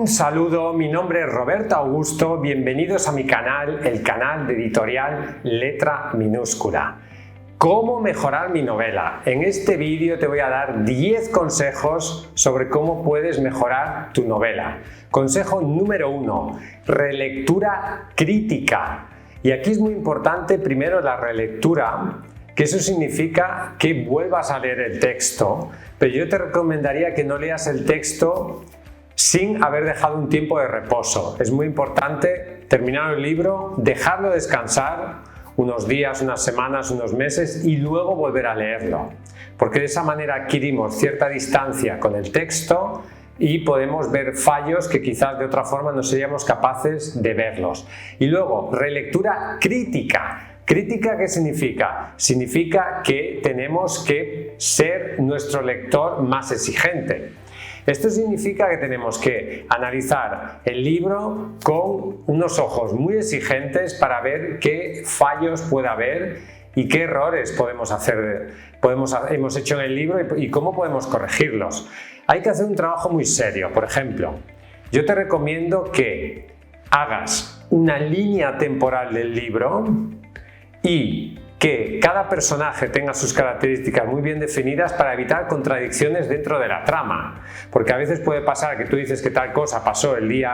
Un saludo, mi nombre es Roberto Augusto, bienvenidos a mi canal, el canal de editorial Letra Minúscula. ¿Cómo mejorar mi novela? En este vídeo te voy a dar 10 consejos sobre cómo puedes mejorar tu novela. Consejo número 1, relectura crítica. Y aquí es muy importante primero la relectura, que eso significa que vuelvas a leer el texto, pero yo te recomendaría que no leas el texto sin haber dejado un tiempo de reposo. Es muy importante terminar el libro, dejarlo descansar unos días, unas semanas, unos meses y luego volver a leerlo, porque de esa manera adquirimos cierta distancia con el texto y podemos ver fallos que quizás de otra forma no seríamos capaces de verlos. Y luego, relectura crítica. ¿Crítica qué significa? Significa que tenemos que ser nuestro lector más exigente. Esto significa que tenemos que analizar el libro con unos ojos muy exigentes para ver qué fallos puede haber y qué errores hemos hecho en el libro y cómo podemos corregirlos. Hay que hacer un trabajo muy serio. Por ejemplo, yo te recomiendo que hagas una línea temporal del libro y que cada personaje tenga sus características muy bien definidas para evitar contradicciones dentro de la trama. Porque a veces puede pasar que tú dices que tal cosa pasó el día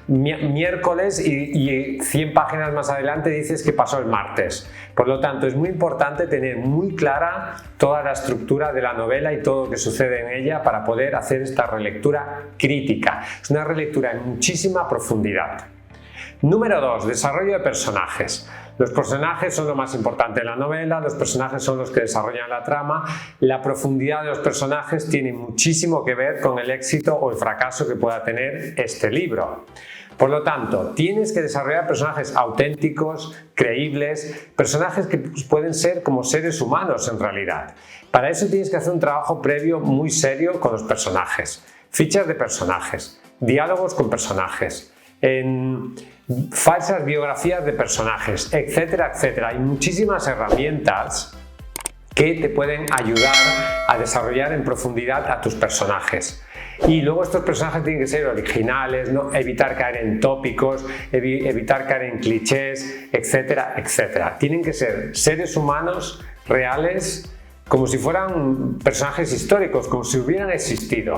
miércoles y 100 páginas más adelante dices que pasó el martes. Por lo tanto, es muy importante tener muy clara toda la estructura de la novela y todo lo que sucede en ella para poder hacer esta relectura crítica. Es una relectura en muchísima profundidad. Número 2, desarrollo de personajes. Los personajes son lo más importante en la novela, los personajes son los que desarrollan la trama. La profundidad de los personajes tiene muchísimo que ver con el éxito o el fracaso que pueda tener este libro. Por lo tanto, tienes que desarrollar personajes auténticos, creíbles, personajes que pueden ser como seres humanos en realidad. Para eso tienes que hacer un trabajo previo muy serio con los personajes. Fichas de personajes, diálogos con personajes, en falsas biografías de personajes, etcétera, etcétera. Hay muchísimas herramientas que te pueden ayudar a desarrollar en profundidad a tus personajes. Y luego estos personajes tienen que ser originales, ¿no? Evitar caer en tópicos, evitar caer en clichés, etcétera, etcétera. Tienen que ser seres humanos reales, como si fueran personajes históricos, como si hubieran existido.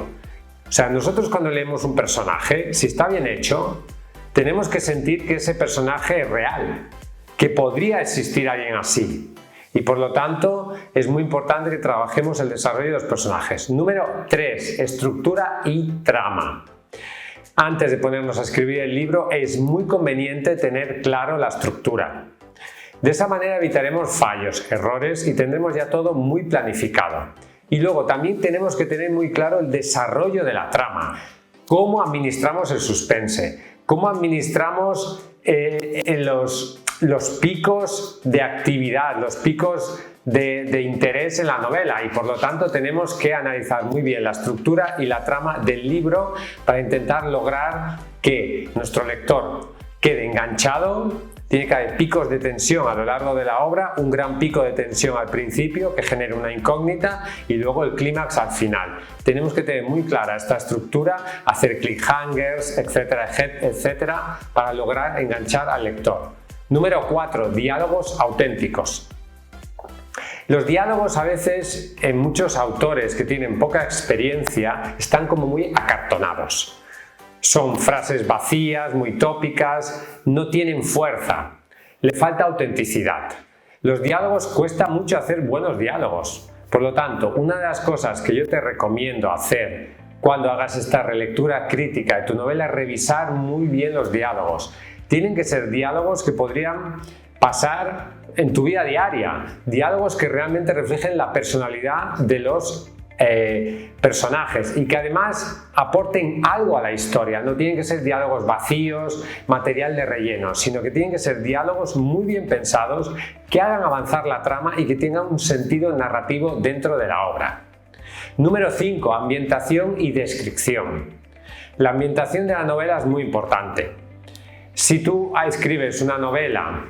O sea, nosotros cuando leemos un personaje, si está bien hecho, tenemos que sentir que ese personaje es real, que podría existir alguien así. Y por lo tanto, es muy importante que trabajemos el desarrollo de los personajes. Número 3, estructura y trama. Antes de ponernos a escribir el libro, es muy conveniente tener claro la estructura. De esa manera evitaremos fallos, errores y tendremos ya todo muy planificado. Y luego también tenemos que tener muy claro el desarrollo de la trama, cómo administramos el suspense, cómo administramos los picos de actividad, los picos de interés en la novela y por lo tanto tenemos que analizar muy bien la estructura y la trama del libro para intentar lograr que nuestro lector quede enganchado. Tiene que haber picos de tensión a lo largo de la obra, un gran pico de tensión al principio que genere una incógnita y luego el clímax al final. Tenemos que tener muy clara esta estructura, hacer cliffhangers, etcétera, etcétera, para lograr enganchar al lector. Número 4, diálogos auténticos. Los diálogos a veces en muchos autores que tienen poca experiencia están como muy acartonados. Son frases vacías, muy tópicas, no tienen fuerza, le falta autenticidad. Los diálogos cuesta mucho hacer buenos diálogos. Por lo tanto, una de las cosas que yo te recomiendo hacer cuando hagas esta relectura crítica de tu novela es revisar muy bien los diálogos. Tienen que ser diálogos que podrían pasar en tu vida diaria, diálogos que realmente reflejen la personalidad de los personajes y que además aporten algo a la historia. No tienen que ser diálogos vacíos, material de relleno, sino que tienen que ser diálogos muy bien pensados que hagan avanzar la trama y que tengan un sentido narrativo dentro de la obra. Número 5, ambientación y descripción. La ambientación de la novela es muy importante. Si tú escribes una novela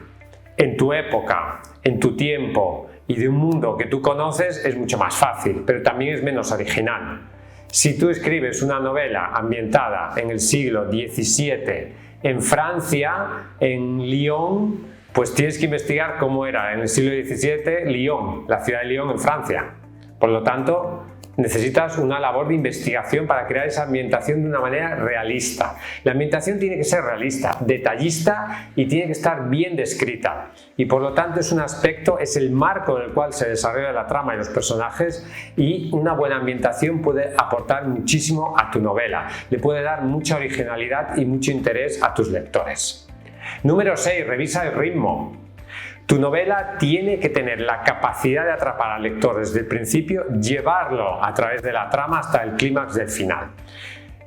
en tu época, en tu tiempo y de un mundo que tú conoces, es mucho más fácil, pero también es menos original. Si tú escribes una novela ambientada en el siglo XVII en Francia, en Lyon, pues tienes que investigar cómo era en el siglo XVII Lyon, la ciudad de Lyon en Francia. Por lo tanto, necesitas una labor de investigación para crear esa ambientación de una manera realista. La ambientación tiene que ser realista, detallista y tiene que estar bien descrita. Y por lo tanto es un aspecto, es el marco en el cual se desarrolla la trama y los personajes, y una buena ambientación puede aportar muchísimo a tu novela. Le puede dar mucha originalidad y mucho interés a tus lectores. Número 6. Revisa el ritmo. Tu novela tiene que tener la capacidad de atrapar al lector desde el principio, llevarlo a través de la trama hasta el clímax del final.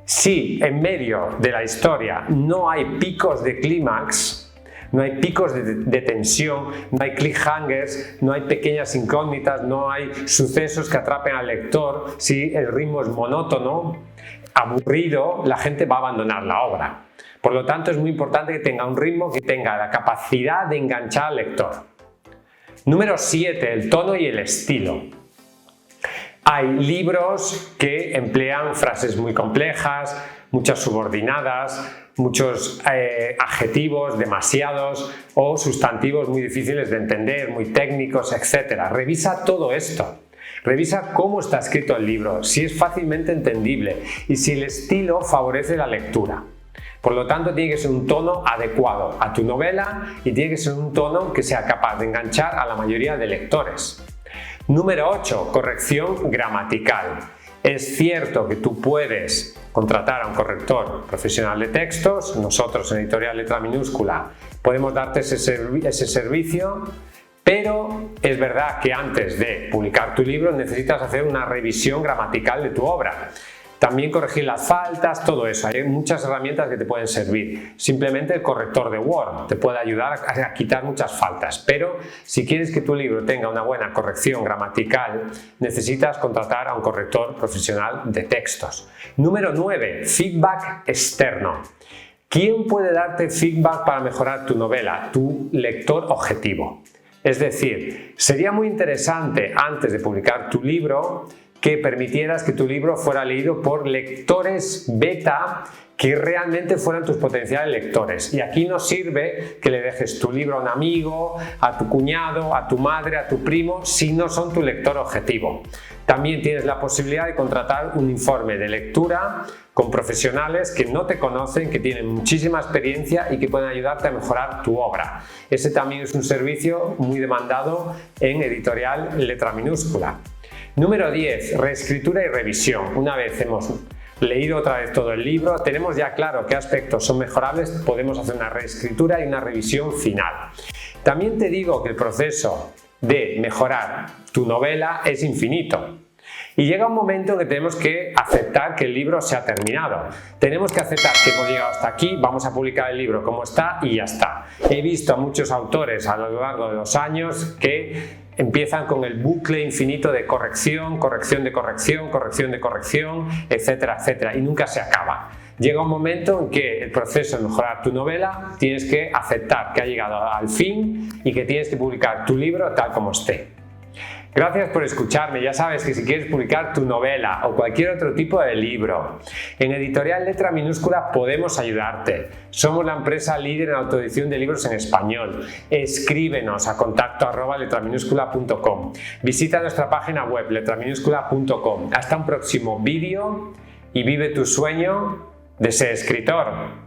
Si en medio de la historia no hay picos de clímax, no hay picos de tensión, no hay cliffhangers, no hay pequeñas incógnitas, no hay sucesos que atrapen al lector, si el ritmo es monótono, aburrido, la gente va a abandonar la obra. Por lo tanto, es muy importante que tenga un ritmo que tenga la capacidad de enganchar al lector. Número 7. El tono y el estilo. Hay libros que emplean frases muy complejas, muchas subordinadas, muchos adjetivos demasiados o sustantivos muy difíciles de entender, muy técnicos, etc. Revisa todo esto. Revisa cómo está escrito el libro, si es fácilmente entendible y si el estilo favorece la lectura. Por lo tanto, tiene que ser un tono adecuado a tu novela y tiene que ser un tono que sea capaz de enganchar a la mayoría de lectores. Número 8. Corrección gramatical. Es cierto que tú puedes contratar a un corrector profesional de textos. Nosotros en Editorial Letra Minúscula podemos darte ese servicio, pero es verdad que antes de publicar tu libro necesitas hacer una revisión gramatical de tu obra. También corregir las faltas, todo eso. Hay muchas herramientas que te pueden servir. Simplemente el corrector de Word te puede ayudar a quitar muchas faltas. Pero si quieres que tu libro tenga una buena corrección gramatical, necesitas contratar a un corrector profesional de textos. Número 9. Feedback externo. ¿Quién puede darte feedback para mejorar tu novela? Tu lector objetivo. Es decir, sería muy interesante antes de publicar tu libro que permitieras que tu libro fuera leído por lectores beta que realmente fueran tus potenciales lectores. Y aquí no sirve que le dejes tu libro a un amigo, a tu cuñado, a tu madre, a tu primo, si no son tu lector objetivo. También tienes la posibilidad de contratar un informe de lectura con profesionales que no te conocen, que tienen muchísima experiencia y que pueden ayudarte a mejorar tu obra. Ese también es un servicio muy demandado en Editorial Letra Minúscula. Número 10. Reescritura y revisión. Una vez hemos leído otra vez todo el libro, tenemos ya claro qué aspectos son mejorables, podemos hacer una reescritura y una revisión final. También te digo que el proceso de mejorar tu novela es infinito. Y llega un momento en que tenemos que aceptar que el libro se ha terminado. Tenemos que aceptar que hemos llegado hasta aquí, vamos a publicar el libro como está y ya está. He visto a muchos autores a lo largo de los años que empiezan con el bucle infinito de corrección, corrección de corrección, corrección de corrección, etcétera, etcétera, y nunca se acaba. Llega un momento en que el proceso de mejorar tu novela tienes que aceptar que ha llegado al fin y que tienes que publicar tu libro tal como esté. Gracias por escucharme. Ya sabes que si quieres publicar tu novela o cualquier otro tipo de libro, en Editorial Letra Minúscula podemos ayudarte. Somos la empresa líder en autoedición de libros en español. Escríbenos a contacto@letraminúscula.com. Visita nuestra página web letraminúscula.com. Hasta un próximo vídeo y vive tu sueño de ser escritor.